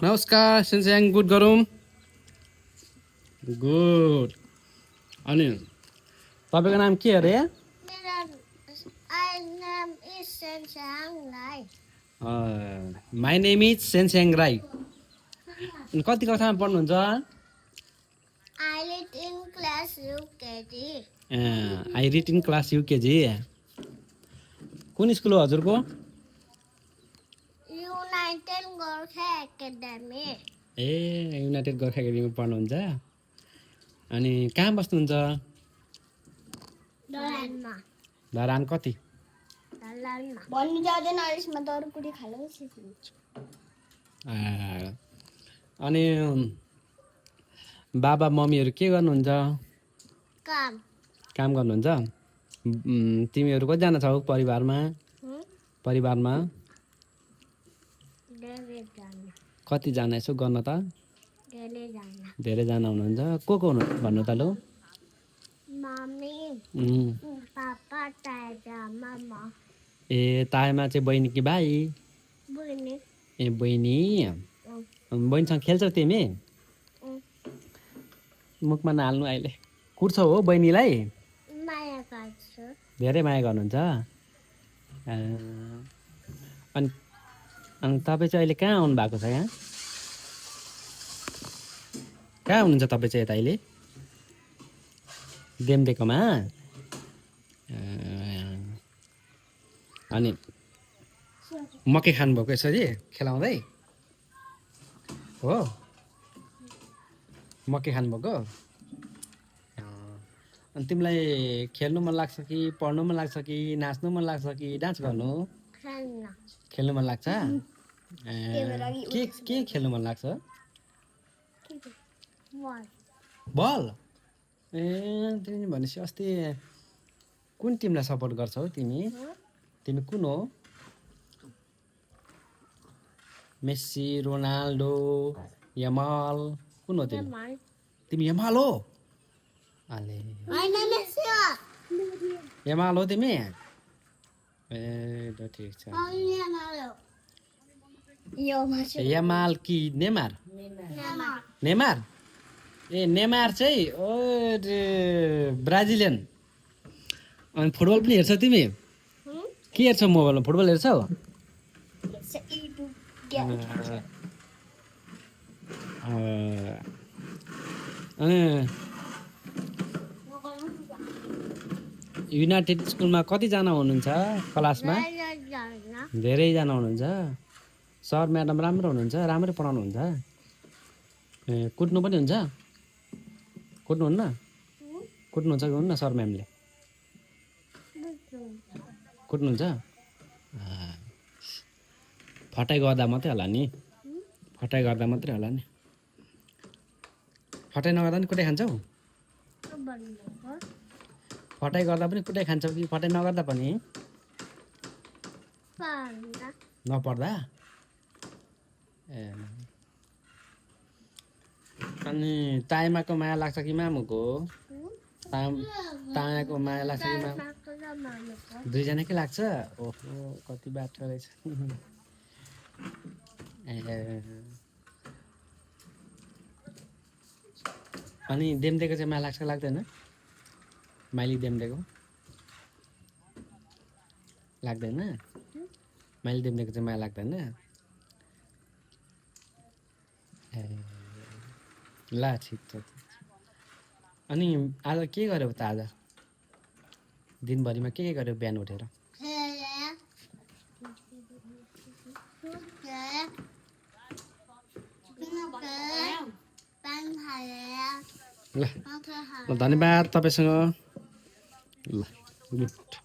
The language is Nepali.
नमस्कार सेन्स्याङ गुड गरौँ गुड अनि तपाईँको नाम के अरे my name is Sensyang Rai अनि कति कक्षामा पढ्नुहुन्छ I read in class UKG कुन स्कुल हो हजुरको युनाइटेड गोर्खा एकाडेमी ए युनाइटेड गोर्खा एकाडेमी पढ्नुहुन्छ अनि कहाँ बस्नुहुन्छ धरान कति भन्नु जाँदैन यसमा त अरू कुरो खाला अनि बाबा मम्मीहरू के गर्नुहुन्छ काम गर्नुहुन्छ तिमीहरू कतिजना छौ परिवारमा कतिजना यसो गर्न त धेरैजना हुनुहुन्छ को हुनु भन्नु त लु मम्मी पापा ताजा मामा ए तायामा चाहिँ बहिनी कि भाइ बहिनी ए बहिनी बहिनीसँग खेल्छौ तिमी मुखमा नहाल्नु अहिले कुट्छौ हो बहिनीलाई माया गर्छु धेरै माया गर्नुहुन्छ अनि तपाईँ चाहिँ अहिले कहाँ आउनु भएको छ यहाँ कहाँ हुनुहुन्छ तपाईँ चाहिँ यता अहिले देमदेकोमा अनि मकै खानुभएको यसरी खेलाउँदै हो मकै खानुभएको अनि तिमीलाई खेल्नु मन लाग्छ कि पढ्नु मन लाग्छ कि नाच्नु मन लाग्छ कि डान्स गर्नु खेल्नु मन लाग्छ के खेल्नु मन लाग्छ बल ए तिमी भनेपछि अस्ति कुन टिमलाई सपोर्ट गर्छौ तिमी कुन हो मेस्सी रोनाल्डो यमाल कुन हो तिमी यमाल हो अले यमाल हो तिमी ए ल ठिक छ यमाल कि नेमार ए नेमार चाहिँ ओ ब्राजिलियन अनि फुटबल पनि हेर्छौ तिमी के हेर्छौ मोबाइलमा फुटबल हेर्छौ युनाइटेड स्कुलमा कतिजना हुनुहुन्छ क्लासमा धेरैजना हुनुहुन्छ सर म्याडम राम्रो हुनुहुन्छ राम्रै पढाउनुहुन्छ ए कुट्नु पनि हुन्छ कुट्नुहुन्छ कि हुन्न सर म्यामले कुट्नुहुन्छ फटाइ गर्दा मात्रै होला नि फटाइ नगर्दा पनि कुटाइ खान्छौ फटाइ गर्दा पनि कुटाइ खान्छौ कि फटाइ नगर्दा पनि नपढ्दा ए अनि ताइमाको माया लाग्छ कि मामुको तायाको माया लाग्छ कि मामु दुईजनाकै लाग्छ ओहो कति बाटो रहेछ अनि देमदेको चाहिँ माया लाग्छ लाग्दैन माइली देमदेको लाग्दैन माइली देमदेको चाहिँ माया लाग्दैन ल ठिक छ अनि आज के गर्यौ त आज दिनभरिमा के गर्यौ बिहान उठेर ल धन्यवाद तपाईँसँग ल गुड